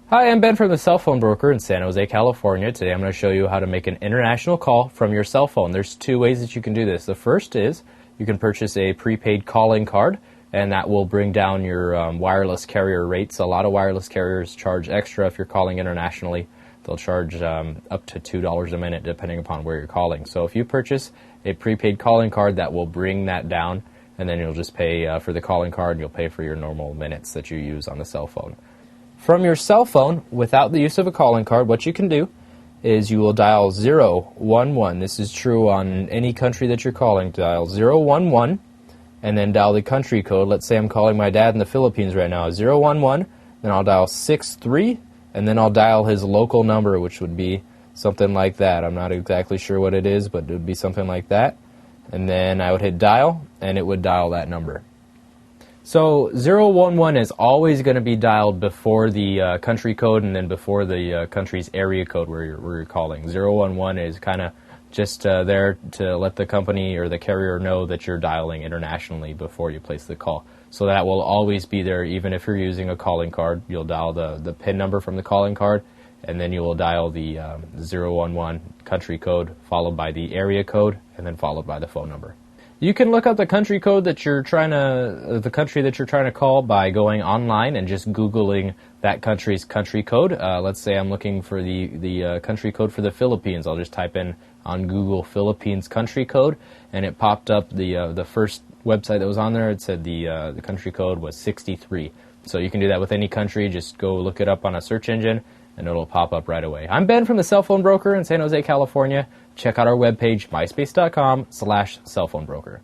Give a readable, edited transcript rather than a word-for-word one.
Hi, I'm Ben from the Cell Phone Broker in San Jose, California. Today I'm going to show you how to make an international call from your cell phone. There's two ways that you can do this. The first is you can purchase a prepaid calling card, and that will bring down your wireless carrier rates. A lot of wireless carriers charge extra if you're calling internationally. They'll charge up to $2 a minute depending upon where you're calling. So if you purchase a prepaid calling card, that will bring that down, and then you'll just pay for the calling card and you'll pay for your normal minutes that you use on the cell phone. From your cell phone, without the use of a calling card, what you can do is you will dial 011. This is true on any country that you're calling. Dial 011 and then dial the country code. Let's say I'm calling my dad in the Philippines right now. 011, then I'll dial 63, and then I'll dial his local number, which would be something like that. I'm not exactly sure what it is, but it would be something like that. And then I would hit dial, and it would dial that number. So 011 is always going to be dialed before the country code and then before the country's area code where you're calling. 011 is kind of just there to let the company or the carrier know that you're dialing internationally before you place the call. So that will always be there even if you're using a calling card. You'll dial the PIN number from the calling card, and then you will dial the 011 country code followed by the area code and then followed by the phone number. You can look up the country code that you're trying to, the country that you're trying to call by going online and just Googling that country's country code. Let's say I'm looking for the country code for the Philippines. I'll just type in on Google Philippines country code, and it popped up the first website that was on there. It said the country code was 63. So you can do that with any country. Just go look it up on a search engine, and it'll pop up right away. I'm Ben from the Cell Phone Broker in San Jose, California. Check out our webpage, myspace.com/cellphonebroker.